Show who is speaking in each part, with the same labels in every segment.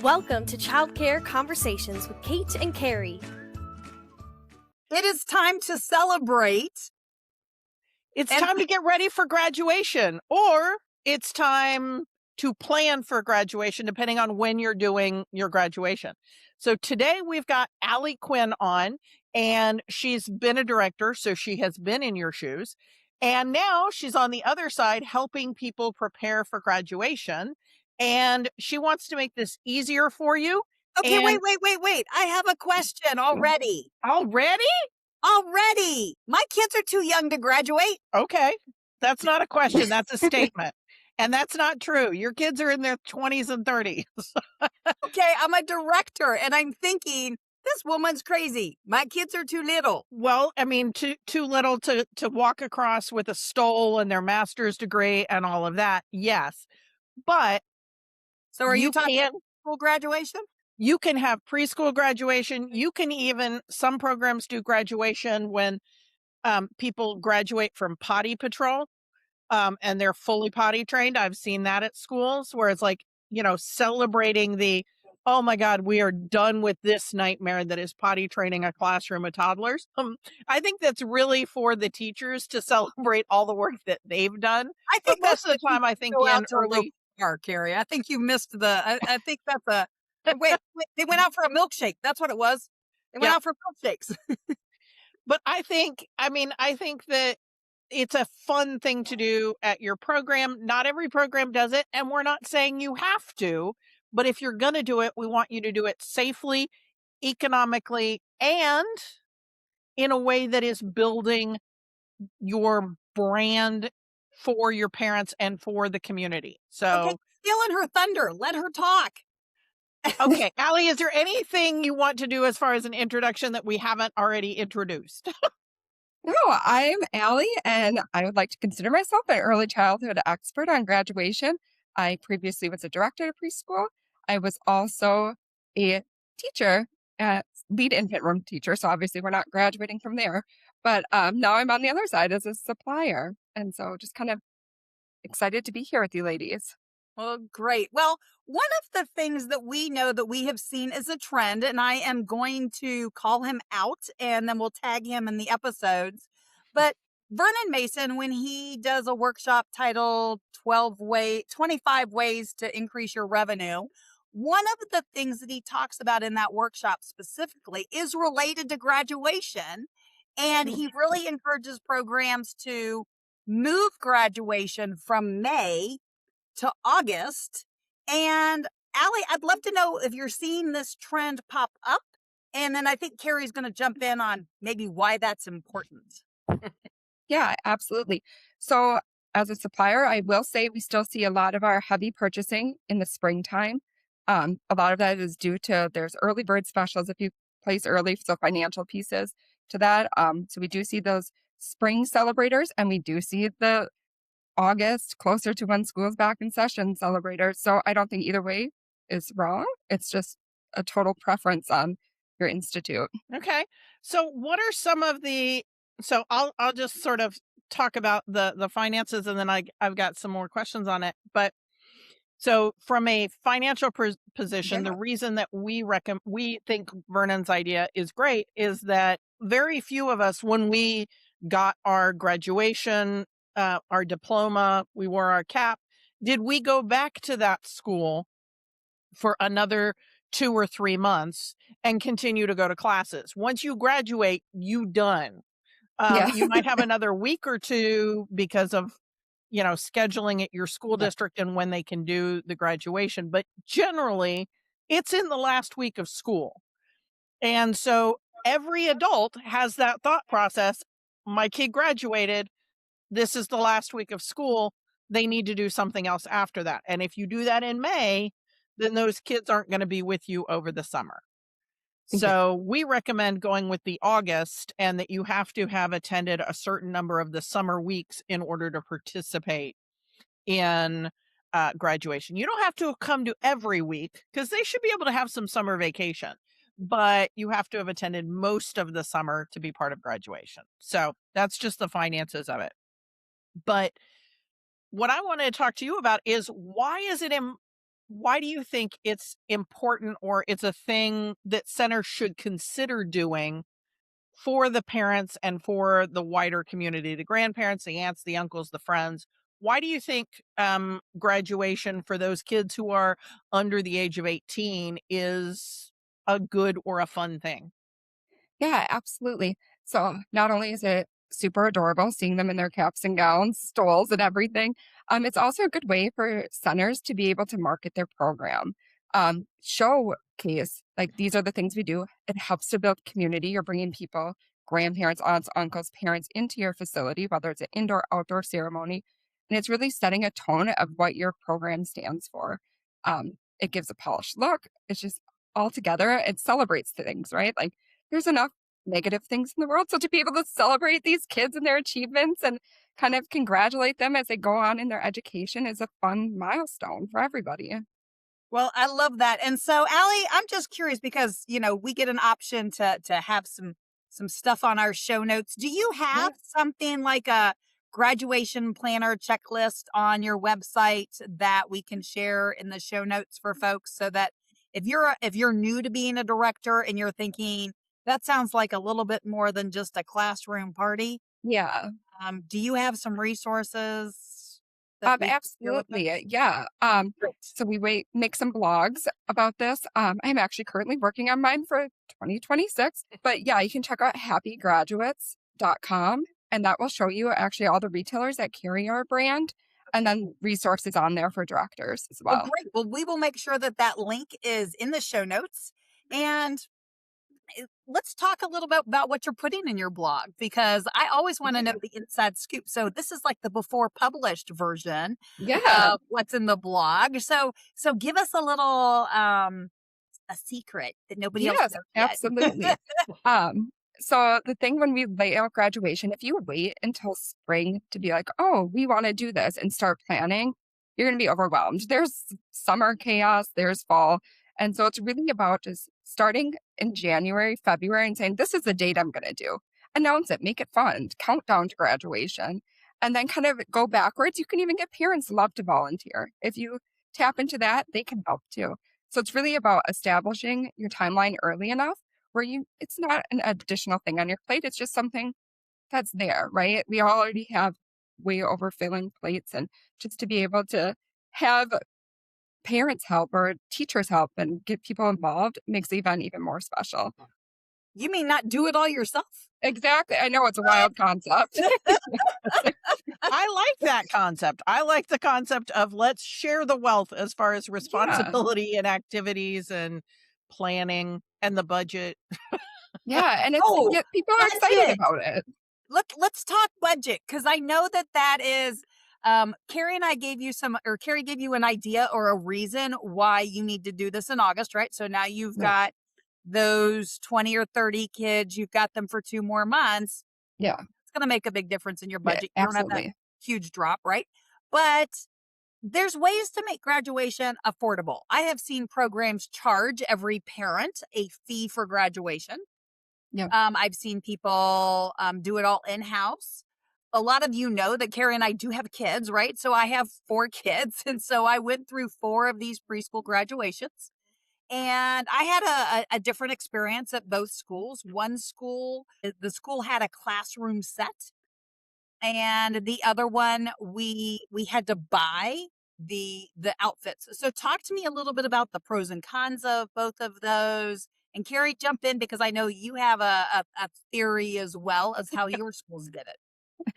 Speaker 1: Welcome to Childcare Conversations with Kate and Carrie.
Speaker 2: It is time to celebrate.
Speaker 3: It's time to get ready for graduation, or it's time to plan for graduation, depending on when you're doing your graduation. So today we've got Allie Guinn on, and she's been a director, so she has been in your shoes. And now she's on the other side helping people prepare for graduation. And she wants to make this easier for you.
Speaker 2: Okay,
Speaker 3: And
Speaker 2: wait. I have a question already.
Speaker 3: already?
Speaker 2: Already. My kids are too young to graduate.
Speaker 3: Okay. That's not a question. That's a statement. And that's not true. Your kids are in their 20s and 30s.
Speaker 2: Okay, I'm a director and I'm thinking, this woman's crazy. My kids are too little.
Speaker 3: Well, I mean, too little to walk across with a stole and their master's degree and all of that. Yes. But
Speaker 2: So are you talking
Speaker 3: can
Speaker 2: school graduation?
Speaker 3: you can have preschool graduation. You can even, some programs do graduation when people graduate from potty patrol. And they're fully potty trained. I've seen that at schools where it's like, celebrating oh my God, we are done with this nightmare that is potty training a classroom of toddlers. I think that's really for the teachers to celebrate all the work that they've done.
Speaker 2: I
Speaker 3: But
Speaker 2: think
Speaker 3: most of the time, I think
Speaker 2: go
Speaker 3: in
Speaker 2: out to a little
Speaker 3: early,
Speaker 2: bar, Carrie. I think you missed I think that's a wait, they went out for a milkshake. That's what it was. They went
Speaker 3: Yeah.
Speaker 2: out for milkshakes.
Speaker 3: but I think that it's a fun thing to do at your program. Not every program does it, and we're not saying you have to, but if you're going to do it, we want you to do it safely, economically, and in a way that is building your brand for your parents and for the community.
Speaker 2: Okay,
Speaker 3: So,
Speaker 2: stealing her thunder. Let her talk.
Speaker 3: okay, Allie, is there anything you want to do as far as an introduction that we haven't already introduced?
Speaker 4: No, I'm Allie, and I would like to consider myself an early childhood expert on graduation. I previously was a director at preschool. I was also a teacher, lead infant room teacher. So obviously we're not graduating from there. But now I'm on the other side as a supplier. And so just kind of excited to be here with you ladies.
Speaker 2: Well, great. Well, one of the things that we know that we have seen is a trend, and I am going to call him out and then we'll tag him in the episodes. But Vernon Mason, when he does a workshop titled 25 ways to increase your revenue, one of the things that he talks about in that workshop specifically is related to graduation. And he really encourages programs to move graduation from May to August. And Allie, I'd love to know if you're seeing this trend pop up. And then I think Carrie's going to jump in on maybe why that's important.
Speaker 4: Yeah, absolutely. So as a supplier, I will say we still see a lot of our heavy purchasing in the springtime. A lot of that is due to there's early bird specials if you place early, so financial pieces to that. So we do see those spring celebrators, and we do see the August closer to when school's back in session celebrators. So I don't think either way is wrong. It's just a total preference on your institute.
Speaker 3: Okay. So what are some of so I'll just sort of talk about the finances, and then I've got some more questions on it. But so from a financial position, the reason that we think Vernon's idea is great is that very few of us, when we got our graduation, our diploma, we wore our cap, did we go back to that school for another 2 or 3 months and continue to go to classes? Once you graduate, you done.
Speaker 4: Yeah.
Speaker 3: You might have another week or two because of scheduling at your school district and when they can do the graduation. But generally, it's in the last week of school. And so every adult has that thought process. My kid graduated. This is the last week of school. They need to do something else after that. And if you do that in May, then those kids aren't going to be with you over the summer. So we recommend going with the August, and that you have to have attended a certain number of the summer weeks in order to participate in graduation. You don't have to come to every week because they should be able to have some summer vacation, but you have to have attended most of the summer to be part of graduation. So that's just the finances of it. But what I wanted to talk to you about is, why is it why do you think it's important, or it's a thing that centers should consider doing for the parents and for the wider community, the grandparents, the aunts, the uncles, the friends? Why do you think graduation for those kids who are under the age of 18 is a good or a fun thing?
Speaker 4: Yeah, absolutely. So not only is it super adorable seeing them in their caps and gowns, stoles, and everything, it's also a good way for centers to be able to market their program. Showcase, like, these are the things we do. It helps to build community. You're bringing people, grandparents, aunts, uncles, parents into your facility, whether it's an indoor, outdoor ceremony. And it's really setting a tone of what your program stands for. It gives a polished look. It's just all together. It celebrates things, right? Like, there's enough negative things in the world. So to be able to celebrate these kids and their achievements and kind of congratulate them as they go on in their education is a fun milestone for everybody.
Speaker 2: Well, I love that. And so, Allie, I'm just curious because, we get an option to have some stuff on our show notes. Do you
Speaker 4: Yeah.
Speaker 2: have something like a graduation planner checklist on your website that we can share in the show notes for folks, so that if you're new to being a director and you're thinking that sounds like a little bit more than just a classroom party,
Speaker 4: Yeah.
Speaker 2: do you have some resources that we can share with
Speaker 4: Absolutely.
Speaker 2: us?
Speaker 4: Yeah.
Speaker 2: Great.
Speaker 4: So make some blogs about this. I'm actually currently working on mine for 2026. But yeah, you can check out happygraduates.com, and that will show you actually all the retailers that carry our brand, and then resources on there for directors as
Speaker 2: Well,
Speaker 4: well.
Speaker 2: great. Well, we will make sure that that link is in the show notes. And let's talk a little bit about what you're putting in your blog, because I always want to know the inside scoop. So this is like the before published version
Speaker 4: Yeah.
Speaker 2: of what's in the blog. So give us a little a secret that nobody else
Speaker 4: Yes,
Speaker 2: knows yet.
Speaker 4: absolutely. Um, so the thing when we lay out graduation, if you wait until spring to be like, oh, we want to do this and start planning, you're going to be overwhelmed. There's summer chaos, there's fall. And so it's really about just starting in January, February, and saying, this is the date I'm going to do. Announce it, make it fun, countdown to graduation, and then kind of go backwards. You can even get parents love to volunteer. If you tap into that, they can help too. So it's really about establishing your timeline early enough where it's not an additional thing on your plate. It's just something that's there, right? We already have way overfilling plates, and just to be able to have parents help or teachers help and get people involved makes the event even more special.
Speaker 2: You mean not do it all yourself?
Speaker 4: Exactly. I know it's a wild concept.
Speaker 3: I like that concept. I like the concept of let's share the wealth as far as responsibility and activities and planning and the budget.
Speaker 4: Yeah. And
Speaker 2: Oh,
Speaker 4: people are excited
Speaker 2: budget.
Speaker 4: about it.
Speaker 2: Let's talk budget, because I know that is Carrie and I gave you Carrie gave you an idea or a reason why you need to do this in August, right? So now you've
Speaker 4: Right.
Speaker 2: got those 20 or 30 kids, you've got them for 2 more months.
Speaker 4: Yeah.
Speaker 2: It's going to make a big difference in your
Speaker 4: Yeah,
Speaker 2: budget. You don't have that
Speaker 4: absolutely.
Speaker 2: huge drop, right? But there's ways to make graduation affordable. I have seen programs charge every parent a fee for graduation.
Speaker 4: Yeah.
Speaker 2: I've seen people do it all in house. A lot of you know that Carrie and I do have kids, right? So I have 4 kids. And so I went through 4 of these preschool graduations. And I had a different experience at both schools. One school, the school had a classroom set. And the other one, we had to buy the outfits. So talk to me a little bit about the pros and cons of both of those. And Carrie, jump in, because I know you have a theory as well as how your schools did it.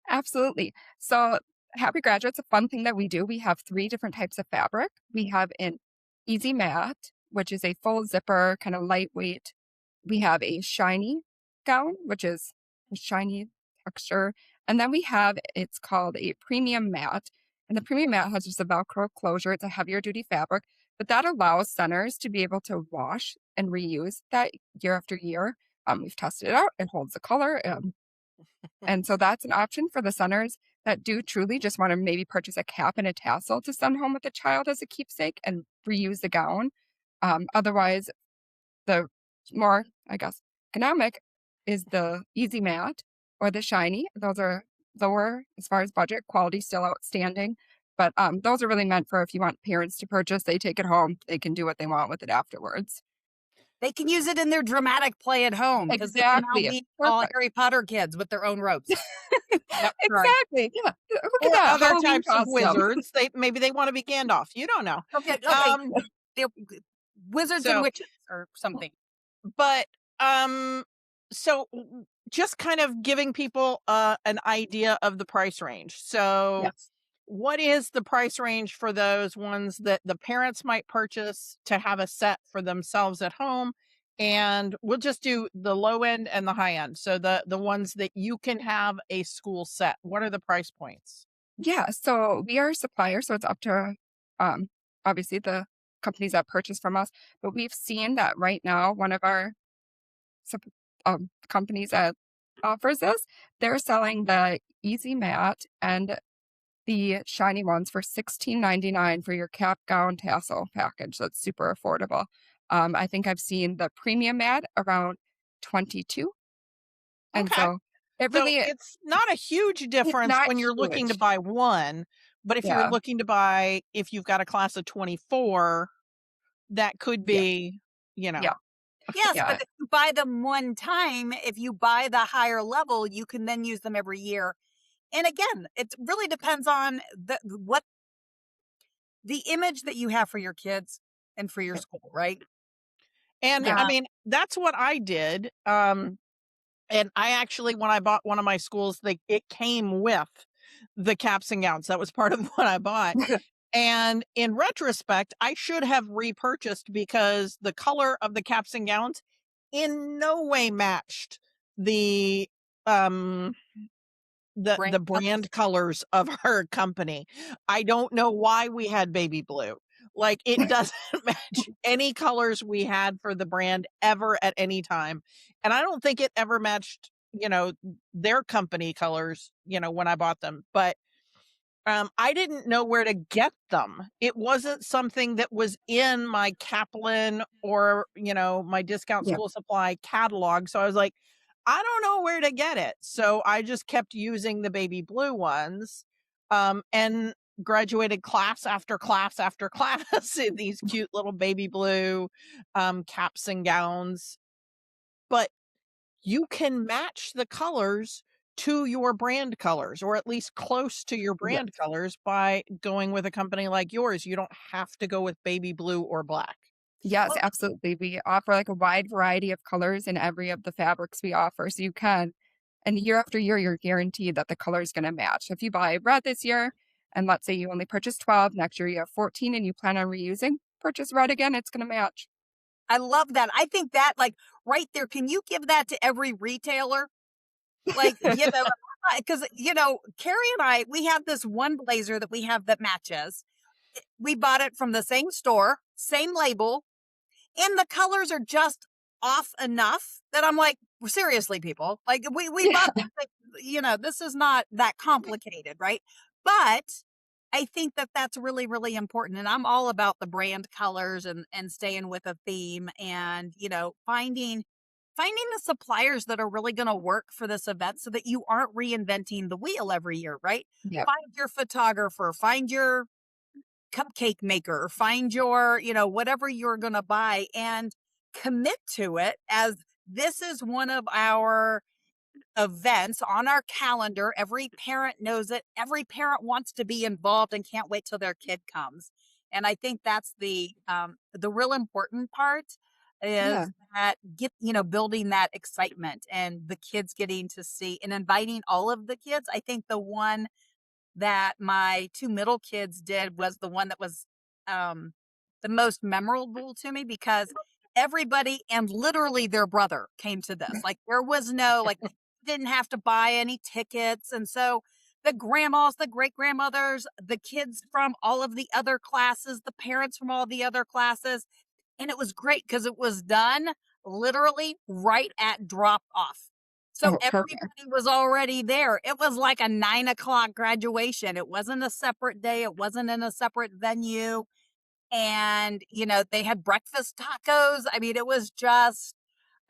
Speaker 4: Absolutely. So, Happy Graduate's a fun thing that we do. We have 3 different types of fabric. We have an easy mat, which is a full zipper, kind of lightweight. We have a shiny gown, which is a shiny texture. And then we have, it's called a premium mat. And the premium mat has just a Velcro closure. It's a heavier duty fabric, but that allows centers to be able to wash and reuse that year after year. We've tested it out. It holds the color. And so that's an option for the centers that do truly just want to maybe purchase a cap and a tassel to send home with a child as a keepsake and reuse the gown. Otherwise, the more, I guess, economic is the easy mat or the shiny. Those are lower as far as budget, quality still outstanding. But those are really meant for if you want parents to purchase, they take it home, they can do what they want with it afterwards.
Speaker 2: They can use it in their dramatic play at home because they will now
Speaker 4: Exactly.
Speaker 2: be all
Speaker 4: Perfect.
Speaker 2: Harry Potter kids with their own ropes. Yep, right.
Speaker 4: Exactly. Yeah. Look at
Speaker 3: Or
Speaker 4: that
Speaker 3: other
Speaker 4: Halloween
Speaker 3: types of
Speaker 4: costume.
Speaker 3: wizards. Maybe they want to be Gandalf. You don't know.
Speaker 2: Okay,
Speaker 3: Um,
Speaker 2: they're wizards and
Speaker 3: so,
Speaker 2: witches or something.
Speaker 3: but so just kind of giving people an idea of the price range. So
Speaker 4: Yes.
Speaker 3: what is the price range for those ones that the parents might purchase to have a set for themselves at home? And we'll just do the low end and the high end. So the ones that you can have a school set. What are the price points?
Speaker 4: Yeah. So we are a supplier, so it's up to um obviously the companies that purchase from us. But we've seen that right now, one of our sup- companies that offers this, they're selling the Easy Mat and the shiny ones for $16.99 for your cap, gown, tassel package. That's super affordable. I think I've seen the premium mat around 22. And
Speaker 3: Okay.
Speaker 4: so it
Speaker 3: So
Speaker 4: really,
Speaker 3: it's not a huge
Speaker 4: it's
Speaker 3: difference
Speaker 4: not
Speaker 3: when you're looking to
Speaker 4: huge.
Speaker 3: buy one, but if you're
Speaker 4: Yeah.
Speaker 3: looking to buy, if you've got a class of 24, that could
Speaker 4: Yeah.
Speaker 3: be, you know.
Speaker 4: Yeah.
Speaker 2: Yes,
Speaker 4: Yeah.
Speaker 2: but if you buy them one time, if you buy the higher level, you can then use them every year. And again, it really depends on the image that you have for your kids and for your school, right?
Speaker 3: And
Speaker 4: Yeah.
Speaker 3: I mean, that's what I did. And I actually, when I bought one of my schools, it came with the caps and gowns. That was part of what I bought. And in retrospect, I should have repurchased because the color of the caps and gowns in no way matched the um the brand colors of our company. I don't know why we had baby blue. Like it doesn't match any colors we had for the brand ever at any time. And I don't think it ever matched, their company colors, when I bought them. But I didn't know where to get them. It wasn't something that was in my Kaplan or, my discount
Speaker 4: Yeah.
Speaker 3: school supply catalog. So I was like, I don't know where to get it. So I just kept using the baby blue ones, and graduated class after class after class in these cute little baby blue caps and gowns. But you can match the colors to your brand colors, or at least close to your
Speaker 4: Yeah.
Speaker 3: brand colors, by going with a company like yours. You don't have to go with baby blue or black.
Speaker 4: Yes,
Speaker 2: Well,
Speaker 4: absolutely. We offer like a wide variety of colors in every of the fabrics we offer. So you can, and year after year, you're guaranteed that the color is going to match. If you buy red this year, and let's say you only purchase 12, next year you have 14 and you plan on reusing, purchase red again, it's going to match.
Speaker 2: I love that. I think that, like, right there, can you give that to every retailer? Like, because, Carrie and I, we have this one blazer that we have that matches. We bought it from the same store, same label, and the colors are just off enough that I'm like, seriously, people, like we
Speaker 4: Yeah.
Speaker 2: bought this thing, this is not that complicated, right? But I think that that's really, really important. And I'm all about the brand colors and staying with a theme and, finding the suppliers that are really going to work for this event so that you aren't reinventing the wheel every year, right?
Speaker 4: Yeah.
Speaker 2: Find your photographer, find your cupcake maker, find your, whatever you're going to buy and commit to it, as this is one of our events on our calendar. Every parent knows it. Every parent wants to be involved and can't wait till their kid comes. And I think that's the real important part
Speaker 4: Yeah.
Speaker 2: is that building that excitement and the kids getting to see and inviting all of the kids. I think the one that my two middle kids did was the one that was the most memorable to me, because everybody and literally their brother came to this. Like there was no, like, didn't have to buy any tickets. And so the grandmas, the great grandmothers, the kids from all of the other classes, the parents from all the other classes. And it was great because it was done literally right at drop off. So
Speaker 4: Oh, perfect.
Speaker 2: everybody was already there. It was like a 9 o'clock graduation. It wasn't a separate day. It wasn't in a separate venue. And, they had breakfast tacos. I mean, it was just,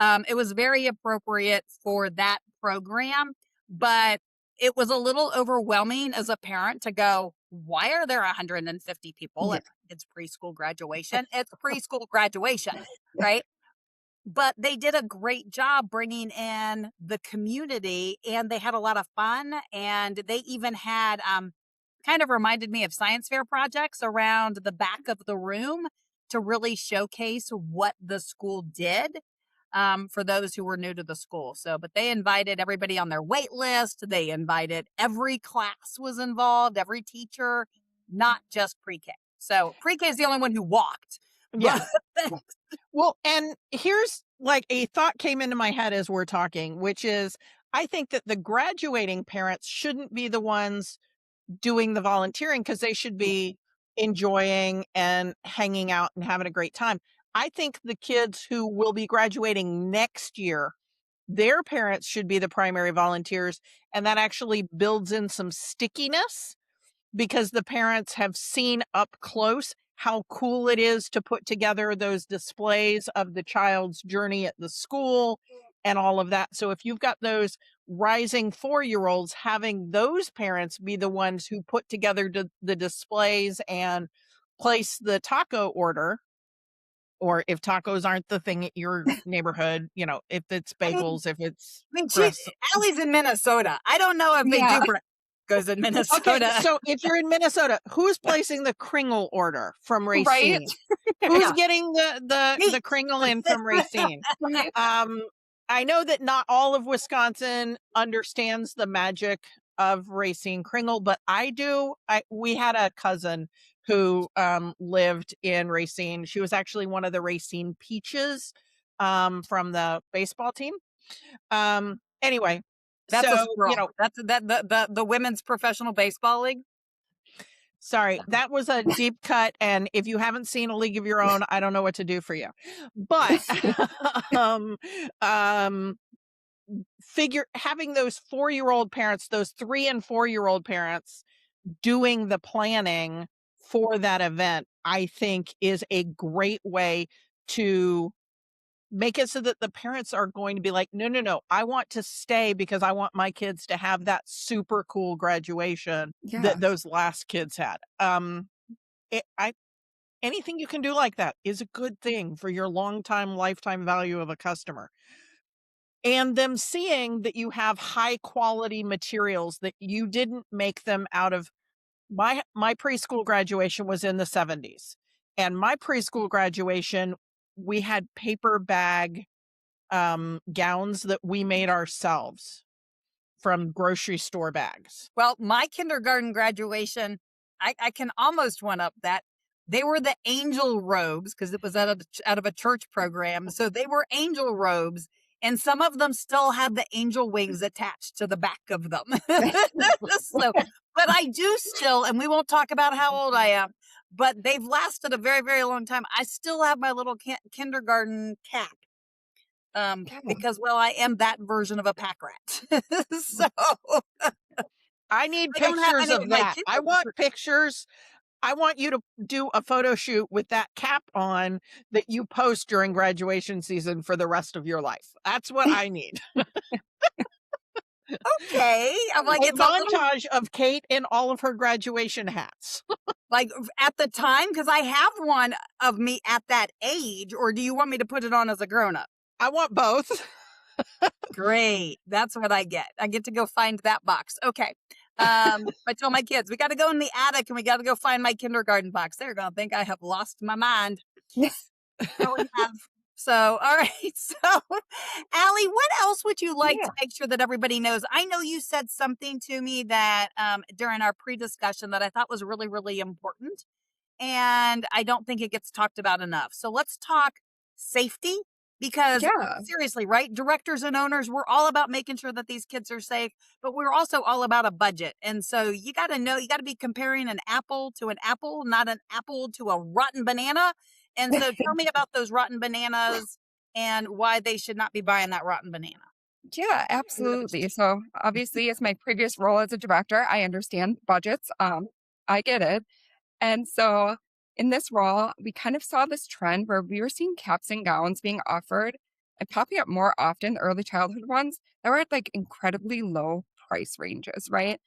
Speaker 2: it was very appropriate for that program. But it was a little overwhelming as a parent to go, why are there 150 people
Speaker 4: Yeah.
Speaker 2: at its preschool graduation? It's preschool graduation, right? But they did a great job bringing in the community, and they had a lot of fun. And they even had kind of reminded me of science fair projects around the back of the room to really showcase what the school did for those who were new to the school. So, but they invited everybody on their wait list. They invited every class was involved, every teacher, not just pre-K. So pre-K is the only one who walked.
Speaker 3: Yeah.
Speaker 2: But
Speaker 3: Well, and here's like a thought came into my head as we're talking, which is I think that the graduating parents shouldn't be the ones doing the volunteering because they should be enjoying and hanging out and having a great time. I think the kids who will be graduating next year, their parents should be the primary volunteers. And that actually builds in some stickiness because the parents have seen up close how cool it is to put together those displays of the child's journey at the school and all of that. So if you've got those rising 4-year-olds, having those parents be the ones who put together the displays and place the taco order, or if tacos aren't the thing at your neighborhood, if it's bagels, if it's
Speaker 2: I mean,
Speaker 3: breast.
Speaker 2: Allie's in Minnesota. I don't know if they
Speaker 4: Yeah.
Speaker 2: do goes in Minnesota.
Speaker 3: Okay, so if you're in Minnesota, who's placing the Kringle order from
Speaker 4: Right?
Speaker 3: Racine? Who's
Speaker 2: Yeah.
Speaker 3: getting the
Speaker 2: Me.
Speaker 3: Kringle in from Racine?
Speaker 4: Right.
Speaker 3: I know that not all of Wisconsin understands the magic of Racine Kringle, but I do. We had a cousin who lived in Racine. She was actually one of the Racine Peaches from the baseball team. Anyway,
Speaker 2: That's
Speaker 3: so
Speaker 2: a squirrel. That's the women's professional baseball league.
Speaker 3: sorry, that was a deep cut. And if you haven't seen A League of Your Own, I don't know what to do for you. But having those 4-year-old parents, those 3 and 4-year-old parents doing the planning for that event, I think is a great way to make it so that the parents are going to be like, no, I want to stay because I want my kids to have that super cool graduation
Speaker 4: Yeah.
Speaker 3: that those last kids had. Anything you can do like that is a good thing for your lifetime value of a customer. And them seeing that you have high quality materials, that you didn't make them out of my preschool graduation was in the 70s. And my preschool graduation, we had paper bag gowns that we made ourselves from grocery store bags.
Speaker 2: Well, my kindergarten graduation, I can almost one up that. They were the angel robes because it was out of a church program. So they were angel robes, and some of them still had the angel wings attached to the back of them. So, but I do still, and we won't talk about how old I am, but they've lasted a very, very long time. I still have my little kindergarten cap. Because, well, I am that version of a pack rat. So
Speaker 3: I need
Speaker 2: I don't have
Speaker 3: pictures
Speaker 2: any
Speaker 3: of
Speaker 2: my
Speaker 3: that.
Speaker 2: kids
Speaker 3: I
Speaker 2: are-
Speaker 3: want pictures. I want you to do a photo shoot with that cap on that you post during graduation season for the rest of your life. That's what I need.
Speaker 2: Okay. I'm like,
Speaker 3: A
Speaker 2: it's a little,
Speaker 3: montage of Kate in all of her graduation hats.
Speaker 2: like at the time, because I have one of me at that age, or do you want me to put it on as a grown up?
Speaker 3: I want both.
Speaker 2: Great. That's what I get. I get to go find that box. Okay. I tell my kids, we got to go in the attic and we got to go find my kindergarten box. They're going to think I have lost my mind.
Speaker 4: Yes.
Speaker 2: No, we have. So, all right. So, Allie, what else would you like
Speaker 4: Yeah.
Speaker 2: to make sure that everybody knows? I know you said something to me that during our pre-discussion that I thought was really, really important. And I don't think it gets talked about enough. So let's talk safety. Because
Speaker 4: Yeah.
Speaker 2: seriously, right? Directors and owners, we're all about making sure that these kids are safe, but we're also all about a budget. And so you got to know, you got to be comparing an apple to an apple, not an apple to a rotten banana. And so tell me about those rotten bananas and why they should not be buying that rotten banana.
Speaker 4: Yeah, absolutely. So obviously, as my previous role as a director, I understand budgets. I get it. And so in this role, we kind of saw this trend where we were seeing caps and gowns being offered and popping up more often, early childhood ones that were at like incredibly low price ranges, right?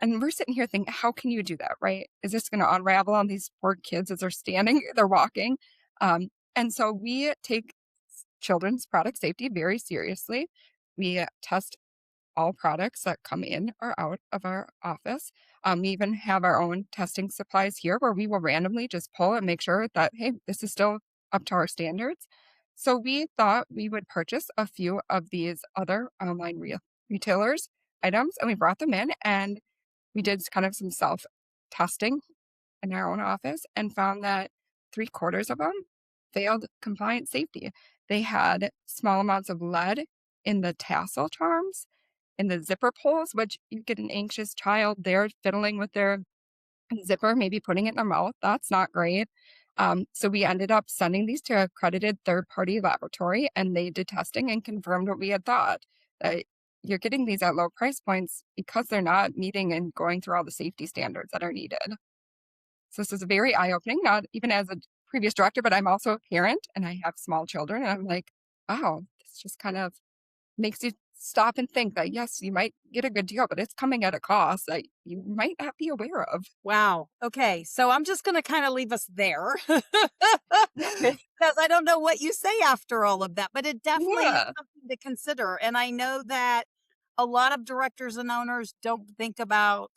Speaker 4: And we're sitting here thinking, how can you do that, right? Is this going to unravel on these poor kids as they're standing, they're walking? And so we take children's product safety very seriously. We test all products that come in or out of our office. We even have our own testing supplies here where we will randomly just pull and make sure that, hey, this is still up to our standards. So we thought we would purchase a few of these other online retailers items, and we brought them in and we did kind of some self testing in our own office and found that 3/4 of them failed compliance safety. They had small amounts of lead in the tassel charms, in the zipper pulls, which you get an anxious child there fiddling with their zipper, maybe putting it in their mouth. That's not great. So we ended up sending these to a accredited third-party laboratory, and they did testing and confirmed what we had thought, that you're getting these at low price points because they're not meeting and going through all the safety standards that are needed. So this is very eye-opening, not even as a previous director, but I'm also a parent and I have small children. And I'm like, wow, this just kind of makes you stop and think that, yes, you might get a good deal, but it's coming at a cost that you might not be aware of.
Speaker 2: Wow. Okay. So I'm just going to kind of leave us there because I don't know what you say after all of that, but it definitely is
Speaker 4: Yeah.
Speaker 2: something to consider. And I know that a lot of directors and owners don't think about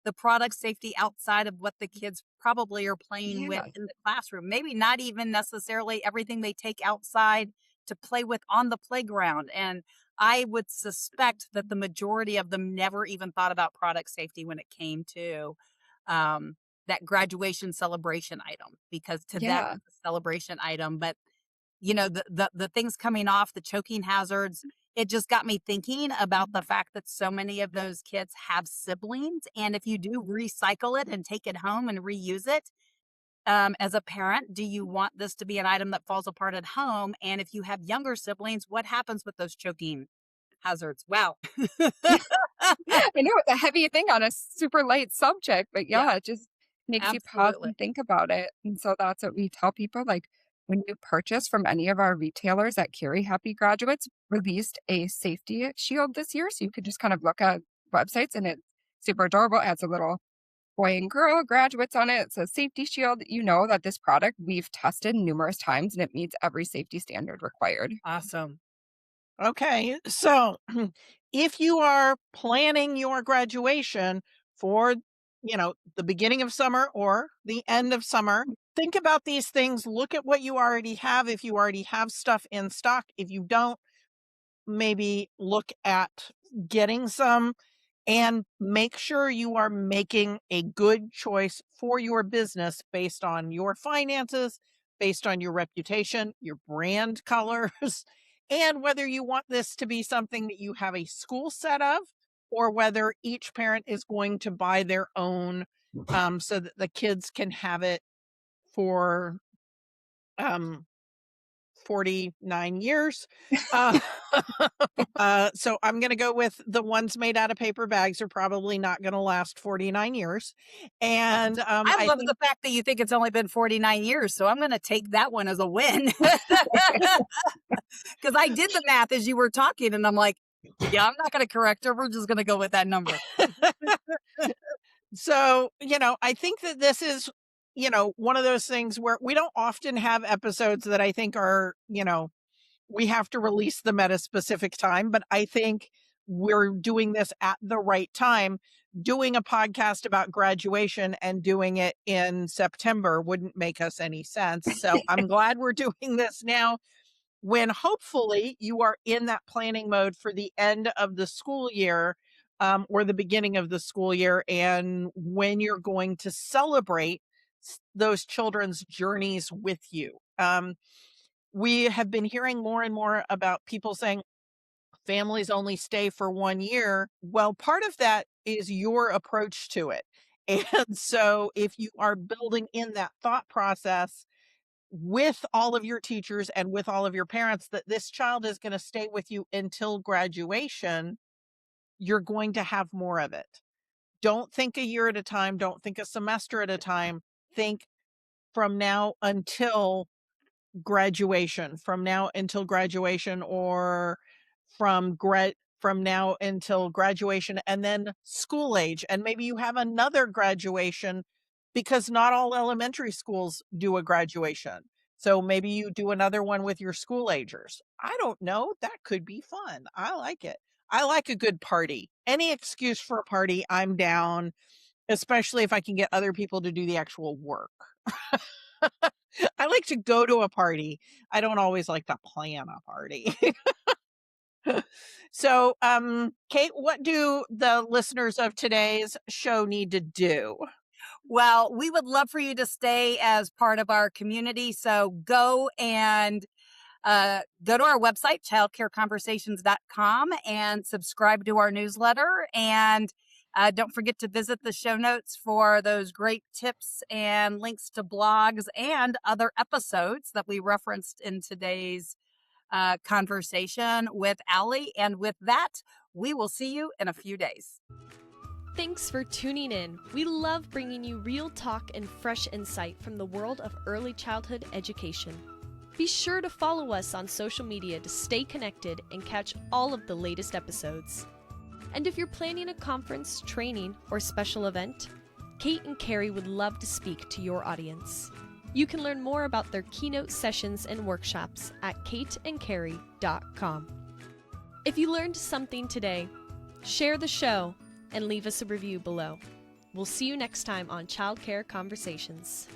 Speaker 2: the product safety outside of what the kids probably are playing with
Speaker 4: Yeah.
Speaker 2: in the classroom. Maybe not even necessarily everything they take outside to play with on the playground. And I would suspect that the majority of them never even thought about product safety when it came to that graduation celebration item, because to them
Speaker 4: Yeah.
Speaker 2: it's a celebration item. But the things coming off, the choking hazards, it just got me thinking about the fact that so many of those kids have siblings, and if you do recycle it and take it home and reuse it, as a parent, do you want this to be an item that falls apart at home? And if you have younger siblings, what happens with those choking hazards? Wow.
Speaker 4: I know it's a heavy thing on a super light subject, but
Speaker 2: Yeah,
Speaker 4: yeah, it just makes you pause
Speaker 2: absolutely.
Speaker 4: and think about it. And so that's what we tell people. Like when you purchase from any of our retailers at Carrie Happy Graduates released a safety shield this year. So you can just kind of look at websites and it's super adorable. It has a little boy and girl graduates on it. It says safety shield. You know that this product we've tested numerous times and it meets every safety standard required.
Speaker 2: Awesome.
Speaker 3: Okay, so if you are planning your graduation for, the beginning of summer or the end of summer, think about these things. Look at what you already have. If you already have stuff in stock, if you don't, maybe look at getting some and make sure you are making a good choice for your business based on your finances, based on your reputation, your brand colors, and whether you want this to be something that you have a school set of or whether each parent is going to buy their own so that the kids can have it for um, 49 years. Uh, so I'm going to go with the ones made out of paper bags are probably not going to last 49 years. And
Speaker 2: I
Speaker 3: I
Speaker 2: love
Speaker 3: think
Speaker 2: the fact that you think it's only been 49 years, so I'm going to take that one as a win. Because I did the math as you were talking, and I'm like, yeah, I'm not going to correct her. We're just going to go with that number.
Speaker 3: so, I think that this is, one of those things where we don't often have episodes that I think are, we have to release them at a specific time, but I think we're doing this at the right time. Doing a podcast about graduation and doing it in September wouldn't make us any sense. So I'm glad we're doing this now when hopefully you are in that planning mode for the end of the school year or the beginning of the school year, and when you're going to celebrate those children's journeys with you. We have been hearing more and more about people saying families only stay for 1 year. Well, part of that is your approach to it. And so if you are building in that thought process with all of your teachers and with all of your parents that this child is going to stay with you until graduation, you're going to have more of it. Don't think a year at a time. Don't think a semester at a time. Think from now until graduation, or from now until graduation and then school age. And maybe you have another graduation because not all elementary schools do a graduation. So maybe you do another one with your school agers. I don't know. That could be fun. I like it. I like a good party. Any excuse for a party, I'm down, especially if I can get other people to do the actual work. I like to go to a party. I don't always like to plan a party. So, Kate, what do the listeners of today's show need to do?
Speaker 2: Well, we would love for you to stay as part of our community. So go and go to our website, childcareconversations.com, and subscribe to our newsletter. And don't forget to visit the show notes for those great tips and links to blogs and other episodes that we referenced in today's conversation with Allie. And with that, we will see you in a few days.
Speaker 1: Thanks for tuning in. We love bringing you real talk and fresh insight from the world of early childhood education. Be sure to follow us on social media to stay connected and catch all of the latest episodes. And if you're planning a conference, training, or special event, Kate and Carrie would love to speak to your audience. You can learn more about their keynote sessions and workshops at kateandcarrie.com. If you learned something today, share the show and leave us a review below. We'll see you next time on Childcare Conversations.